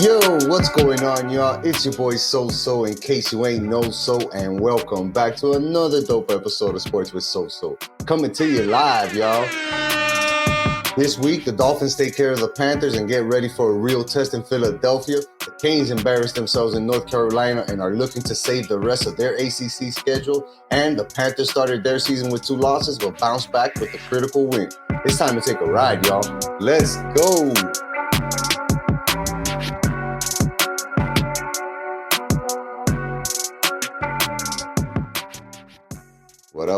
Yo, what's going on, y'all? It's your boy So, in case you ain't know So, and welcome back to another dope episode of Sports with So. Coming to you live, y'all. This week, the Dolphins take care of the Panthers and get ready for a real test in Philadelphia. The Canes embarrassed themselves in North Carolina and are looking to save the rest of their ACC schedule. And the Panthers started their season with 2 losses, but bounced back with a critical win. It's time to take a ride, y'all. Let's go.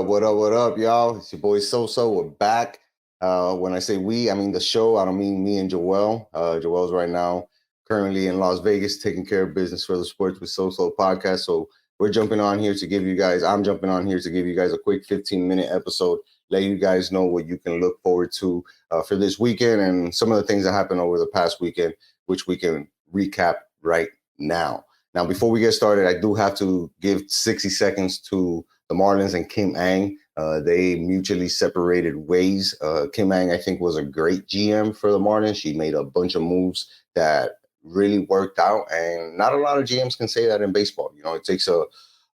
What up, y'all? It's your boy So. We're back. When I say we, I mean the show. I don't mean me and Joel. Joel's right now currently in Las Vegas taking care of business for the Sports with So podcast. So I'm jumping on here to give you guys a quick 15-minute episode, let you guys know what you can look forward to for this weekend and some of the things that happened over the past weekend, which we can recap right now. Now, before we get started, I do have to give 60 seconds to the Marlins and Kim Ng. They mutually separated ways. Kim Ng, I think, was a great GM for the Marlins. She made a bunch of moves that really worked out, and not a lot of GMs can say that in baseball. You know, it takes a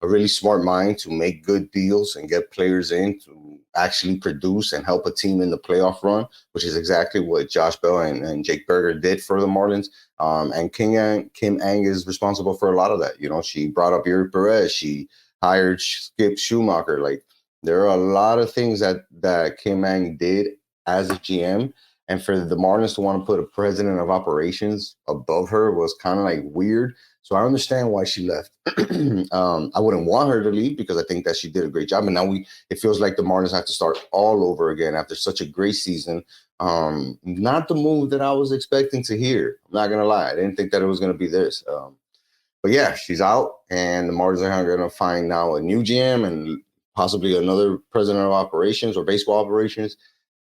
really smart mind to make good deals and get players in to actually produce and help a team in the playoff run, which is exactly what Josh Bell and Jake Berger did for the Marlins. And Kim Ng is responsible for a lot of that. You know, she brought up Yuri Perez. She hired Skip Schumacher. Like, there are a lot of things that Kim Ng did as a GM. And for the Marlins to want to put a president of operations above her was kind of like weird. So I understand why she left. I wouldn't want her to leave because I think that she did a great job. And now it feels like the Marlins have to start all over again after such a great season. Not the move that I was expecting to hear. I'm not going to lie. I didn't think that it was going to be this. But yeah, she's out, and the Marlins are going to find now a new GM and possibly another president of operations or baseball operations.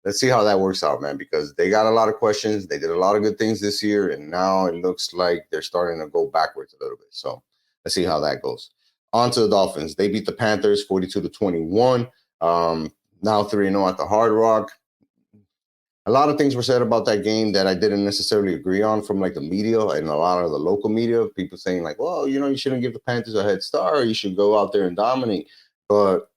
Let's see how that works out, man, because they got a lot of questions. They did a lot of good things this year, and now it looks like they're starting to go backwards a little bit. So let's see how that goes. On to the Dolphins. They beat the Panthers 42-21. Now 3-0 at the Hard Rock. A lot of things were said about that game that I didn't necessarily agree on from like the media and a lot of the local media. People saying like, well, you know, you shouldn't give the Panthers a head start. You should go out there and dominate. But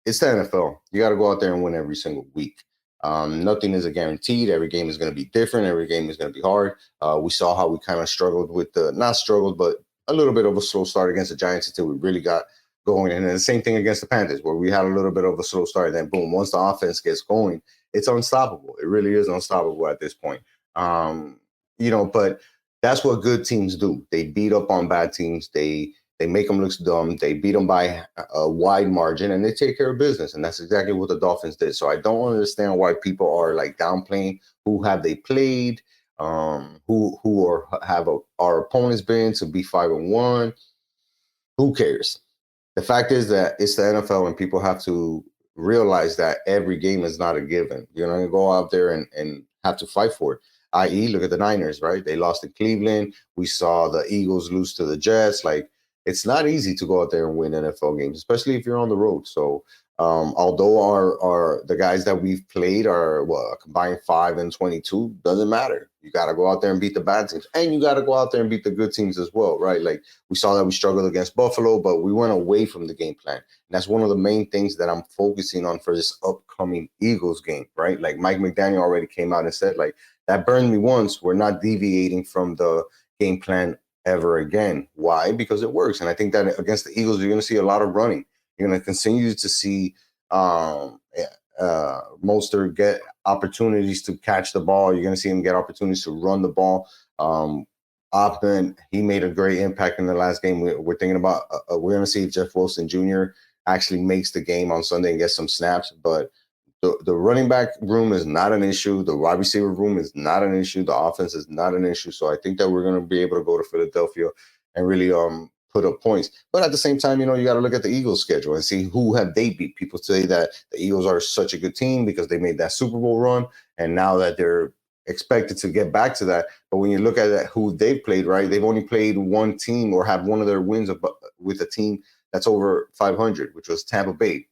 it's the NFL. You got to go out there and win every single week. Nothing is a guaranteed. Every game is going to be different. Every game is going to be hard. We saw how we kind of struggled with not struggled, but a little bit of a slow start against the Giants until we really got going. And then the same thing against the Panthers, where we had a little bit of a slow start. And then boom, once the offense gets going, it's unstoppable. It really is unstoppable at this point. You know, but that's what good teams do. They beat up on bad teams. They make them look dumb. They beat them by a wide margin, and they take care of business. And that's exactly what the Dolphins did. So I don't understand why people are like downplaying who have they played, who have our opponents been to be 5-1. Who cares? The fact is that it's the NFL, and people have to realize that every game is not a given. You're going to go out there and have to fight for it. I.e., look at the Niners, right? They lost to Cleveland. We saw the Eagles lose to the Jets. Like, it's not easy to go out there and win NFL games, especially if you're on the road. So although the guys that we've played are combined 5-22, doesn't matter. You got to go out there and beat the bad teams, and you got to go out there and beat the good teams as well, right? Like, we saw that we struggled against Buffalo, but we went away from the game plan. And that's one of the main things that I'm focusing on for this upcoming Eagles game, right? Like, Mike McDaniel already came out and said, like, that burned me once. We're not deviating from the game plan ever again. Why? Because it works. And I think that against the Eagles, you're going to see a lot of running. You're going to continue to see Mostert get opportunities to catch the ball. You're going to see him get opportunities to run the ball. Often, he made a great impact in the last game. We're thinking about we're going to see if Jeff Wilson Jr. actually makes the game on Sunday and gets some snaps. But the running back room is not an issue. The wide receiver room is not an issue. The offense is not an issue. So I think that we're going to be able to go to Philadelphia and really put up points. But at the same time, you know, you got to look at the Eagles' schedule and see who have they beat. People say that the Eagles are such a good team because they made that Super Bowl run, and now that they're expected to get back to that. But when you look at that, who they've played, right, they've only played one team or have one of their wins with a team that's over 500, which was Tampa Bay,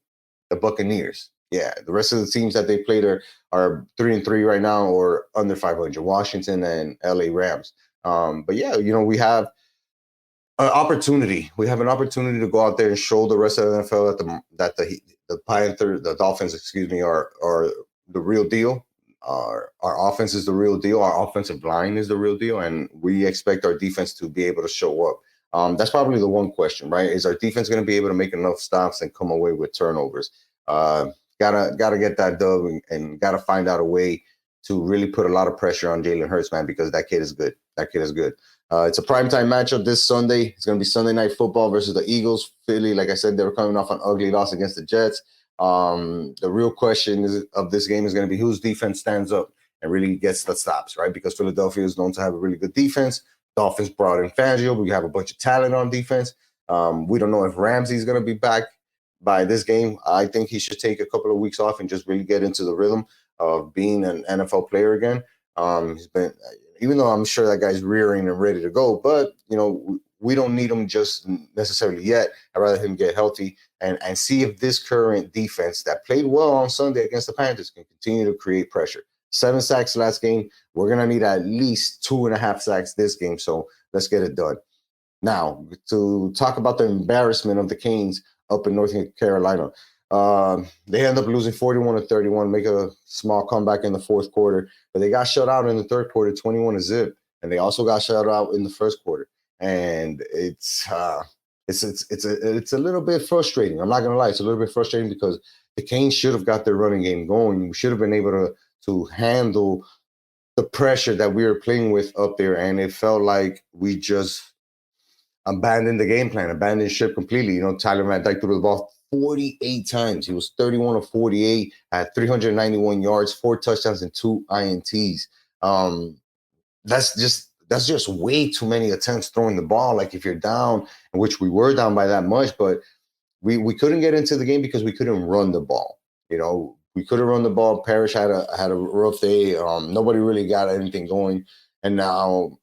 the Buccaneers. Yeah, the rest of the teams that they played are 3-3 right now or under 500. Washington and LA Rams. But yeah, we have an opportunity. We have an opportunity to go out there and show the rest of the NFL the Dolphins, excuse me, are the real deal. Our offense is the real deal. Our offensive line is the real deal, and we expect our defense to be able to show up. That's probably the one question, right? Is our defense going to be able to make enough stops and come away with turnovers? Uh, gotta get that dub, and gotta find out a way to really put a lot of pressure on Jalen Hurts, man, because that kid is good. That kid is good. It's a primetime matchup this Sunday. It's going to be Sunday Night Football versus the Eagles. Philly, like I said, they were coming off an ugly loss against the Jets. The real question of this game is going to be whose defense stands up and really gets the stops, right? Because Philadelphia is known to have a really good defense. Dolphins brought in Fangio. We have a bunch of talent on defense. We don't know if Ramsey's going to be back by this game. I think he should take a couple of weeks off and just really get into the rhythm of being an NFL player again. He's been, even though I'm sure that guy's rearing and ready to go, but we don't need him just necessarily yet. I'd rather him get healthy and see if this current defense that played well on Sunday against the Panthers can continue to create pressure. 7 sacks last game. We're gonna need at least 2.5 sacks this game. So let's get it done. Now, to talk about the embarrassment of the Canes up in North Carolina. They end up losing 41-31, make a small comeback in the fourth quarter, but they got shut out in the third quarter, 21-0, and they also got shut out in the first quarter. And it's a little bit frustrating. I'm not gonna lie, it's a little bit frustrating because the Canes should have got their running game going. We should have been able to handle the pressure that we were playing with up there, and it felt like we just abandoned the game plan, abandoned ship completely. Tyler Van Dyke threw the ball 48 times. He was 31 of 48 at 391 yards, 4 touchdowns, and 2 INTs. That's just way too many attempts throwing the ball. Like if you're down, which we were down by that much, but we couldn't get into the game because we couldn't run the ball. We couldn't run the ball. Parrish had a rough day. Nobody really got anything going, and now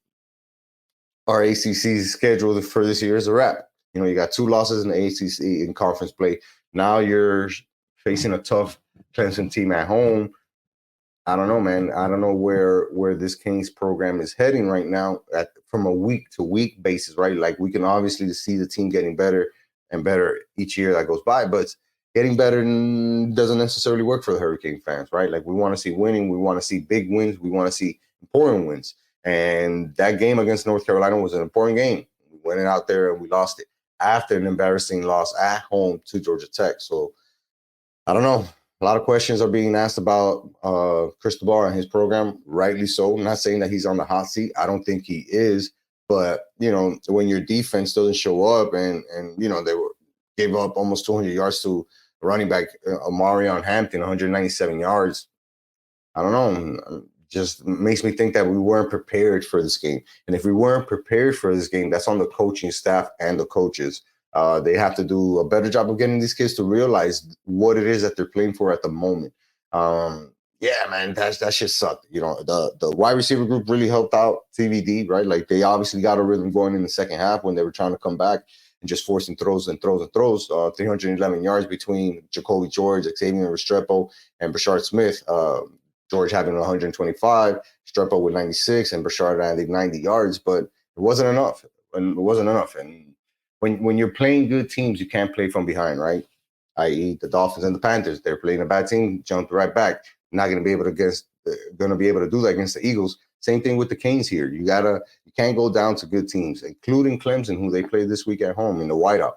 our ACC schedule for this year is a wrap. You got 2 losses in the ACC in conference play. Now you're facing a tough Clemson team at home. I don't know, man. I don't know where this Kings program is heading right now from a week-to-week basis, right? Like we can obviously see the team getting better and better each year that goes by, but getting better doesn't necessarily work for the Hurricane fans, right? Like we want to see winning. We want to see big wins. We want to see important wins. And that game against North Carolina was an important game. We went out there and we lost it after an embarrassing loss at home to Georgia Tech. So I don't know. A lot of questions are being asked about Cristobal and his program, rightly so. I'm not saying that he's on the hot seat. I don't think he is. But, when your defense doesn't show up and they gave up almost 200 yards to running back Amarion Hampton, 197 yards. I don't know. Just makes me think that we weren't prepared for this game. And if we weren't prepared for this game, that's on the coaching staff and the coaches. They have to do a better job of getting these kids to realize what it is that they're playing for at the moment. Yeah, man, that shit sucked. The wide receiver group really helped out TVD, right? Like they obviously got a rhythm going in the second half when they were trying to come back and just forcing throws and throws and throws. 311 yards between Jacoby George, Xavier Restrepo, and Brashard Smith. George having 125, Restrepo with 96, and Brashard adding 90 yards, but it wasn't enough. And when you're playing good teams, you can't play from behind, right? I.e., the Dolphins and the Panthers. They're playing a bad team, jumped right back. Not going to be able to do that against the Eagles. Same thing with the Canes here. You can't go down to good teams, including Clemson, who they play this week at home in the whiteout.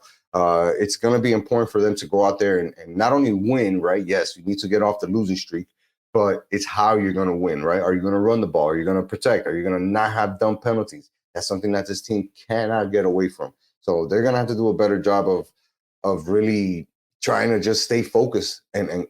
It's going to be important for them to go out there and not only win, right? Yes, you need to get off the losing streak, but it's how you're going to win, right? Are you going to run the ball? Are you going to protect? Are you going to not have dumb penalties? That's something that this team cannot get away from. So they're going to have to do a better job of really trying to just stay focused and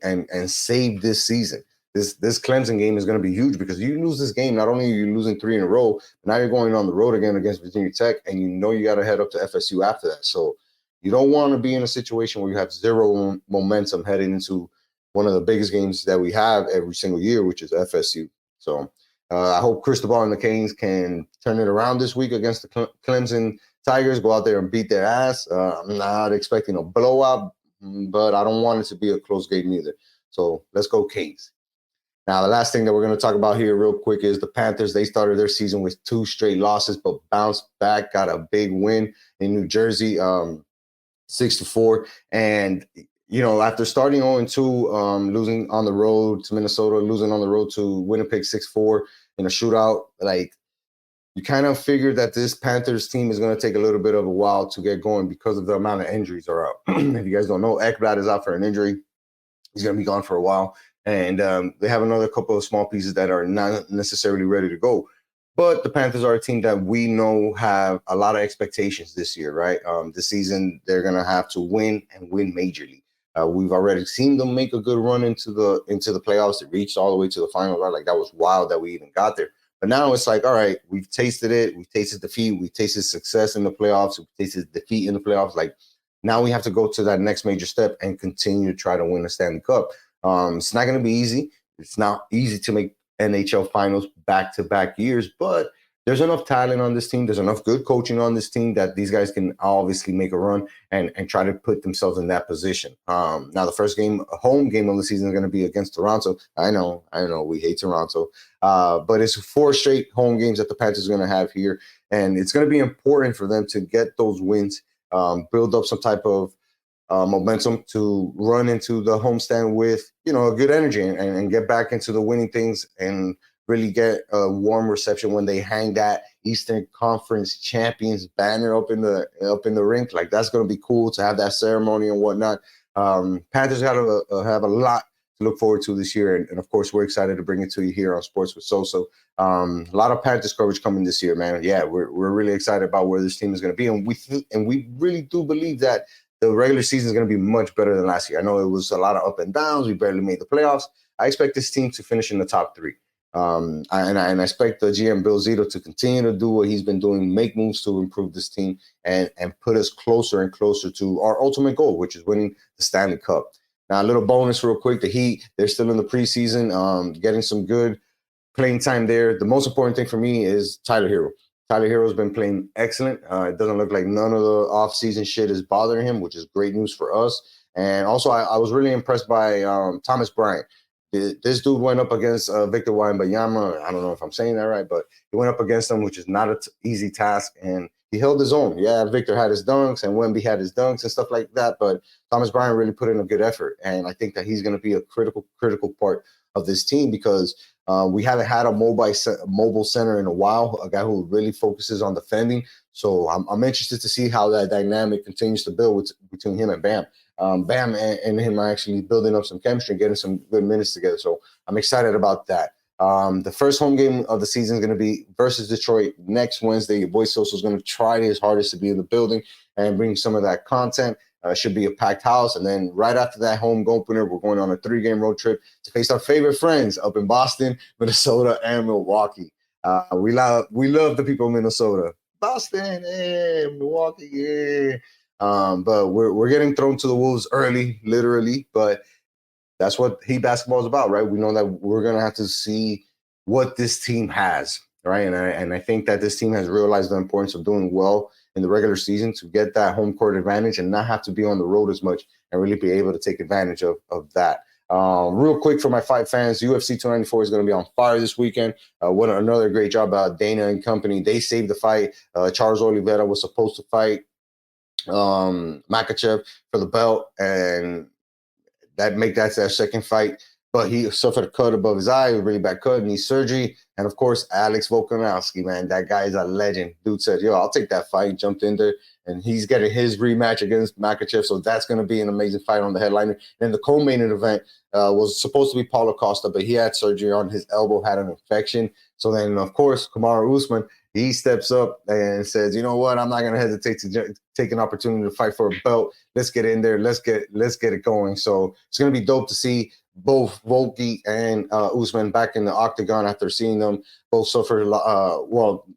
save this season. This Clemson game is going to be huge because you lose this game, not only are you losing 3 in a row, but now you're going on the road again against Virginia Tech, and you got to head up to FSU after that. So you don't want to be in a situation where you have zero momentum heading into one of the biggest games that we have every single year, which is FSU. So I hope Cristobal and the Canes can turn it around this week against the Clemson Tigers, go out there and beat their ass. I'm not expecting a blowout, but I don't want it to be a close game either. So let's go Canes. Now, the last thing that we're going to talk about here real quick is the Panthers. They started their season with 2 straight losses, but bounced back, got a big win in New Jersey, 6-4. And, after starting 0-2, losing on the road to Minnesota, losing on the road to Winnipeg 6-4 in a shootout, like, you kind of figured that this Panthers team is going to take a little bit of a while to get going because of the amount of injuries are out. If you guys don't know, Ekblad is out for an injury. He's going to be gone for a while. And they have another couple of small pieces that are not necessarily ready to go. But the Panthers are a team that we know have a lot of expectations this year, right? This season, they're going to have to win and win majorly. We've already seen them make a good run into the playoffs. They reached all the way to the final, right? Like, that was wild that we even got there. But now it's like, all right, we've tasted it. We've tasted defeat. We've tasted success in the playoffs. We've tasted defeat in the playoffs. Like, now we have to go to that next major step and continue to try to win the Stanley Cup. It's not going to be easy. It's not easy to make NHL finals back-to-back years, but there's enough talent on this team. There's enough good coaching on this team that these guys can obviously make a run and try to put themselves in that position. Now, the first game, home game of the season is going to be against Toronto. I know, we hate Toronto, but it's 4 straight home games that the Panthers are going to have here, and it's going to be important for them to get those wins, build up some type of momentum to run into the homestand with, a good energy and get back into the winning things and really get a warm reception when they hang that Eastern Conference champions banner up in the rink. Like, that's going to be cool to have that ceremony and whatnot. Panthers got to have a lot to look forward to this year. And of course, we're excited to bring it to you here on Sports with Soso. A lot of Panthers coverage coming this year, man. Yeah, we're really excited about where this team is going to be. And we really do believe that the regular season is going to be much better than last year. I know it was a lot of up and downs. We barely made the playoffs. I expect this team to finish in the top 3. And I expect the GM Bill Zito to continue to do what he's been doing, make moves to improve this team and put us closer and closer to our ultimate goal, which is winning the Stanley Cup. Now, a little bonus real quick. The Heat, they're still in the preseason, getting some good playing time there. The most important thing for me is Tyler Hero. Tyler Hero's been playing excellent. It doesn't look like none of the offseason shit is bothering him, which is great news for us. And also, I was really impressed by Thomas Bryant. This dude went up against Victor Wembanyama. I don't know if I'm saying that right, but he went up against him, which is not an easy task, and he held his own. Yeah, Victor had his dunks, and Wemby had his dunks and stuff like that, but Thomas Bryant really put in a good effort, and I think that he's going to be a critical part of this team because we haven't had a mobile center in a while, a guy who really focuses on defending. So I'm interested to see how that dynamic continues to build between him and Bam. Bam and him are actually building up some chemistry and getting some good minutes together. So I'm excited about that. The first home game of the season is going to be versus Detroit next Wednesday. Your boy Soso is going to try his hardest to be in the building and bring some of that content. Should be a packed house. And then right after that home opener, we're going on a 3-game road trip to face our favorite friends up in Boston, Minnesota, and Milwaukee. We love the people of Minnesota. Boston, Milwaukee, yeah. But we're getting thrown to the wolves early, literally. But that's what Heat basketball is about, right? We know that we're going to have to see what this team has, right? And I think that this team has realized the importance of doing well in the regular season to get that home court advantage and not have to be on the road as much and really be able to take advantage of that. Real quick for my fight fans, UFC 294 is going to be on fire this weekend. What another great job by Dana and company. They saved the fight. Charles Oliveira was supposed to fight Makachev for the belt, and that's their second fight. But he suffered a cut above his eye, a really bad cut, knee surgery. And of course, Alex Volkanovski, man, that guy is a legend. Dude said, yo, I'll take that fight. Jumped in there, and he's getting his rematch against Makachev. So that's going to be an amazing fight on the headliner. And the co-main event was supposed to be Paulo Costa, but he had surgery on his elbow, had an infection. So then, of course, Kamaru Usman, he steps up and says, you know what, I'm not going to hesitate to take an opportunity to fight for a belt. Let's get in there. Let's get it going. So it's going to be dope to see both Volky and Usman back in the octagon after seeing them both suffer. Well,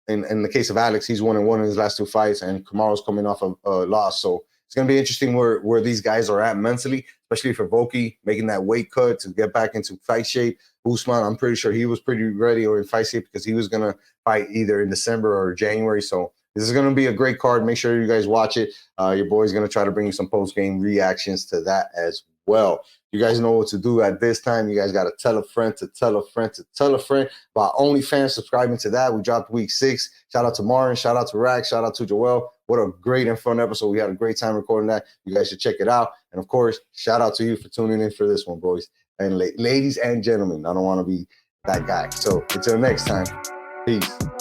in the case of Alex, he's 1-1 in his last 2 fights, and Kamaru's coming off of a loss. So it's going to be interesting where these guys are at mentally, especially for Volky making that weight cut to get back into fight shape. Usman, I'm pretty sure he was pretty ready or in fight shape because he was going to fight either in December or January. So this is going to be a great card. Make sure you guys watch it. Your boy's going to try to bring you some post-game reactions to that as well. You guys know what to do at this time. You guys got to tell a friend to tell a friend to tell a friend about OnlyFans, subscribing to that. We dropped week 6. Shout out to Marin. Shout out to Rack. Shout out to Joel. What a great and fun episode. We had a great time recording that. You guys should check it out. And of course, shout out to you for tuning in for this one, boys. And ladies and gentlemen, I don't want to be that guy. So until next time, peace.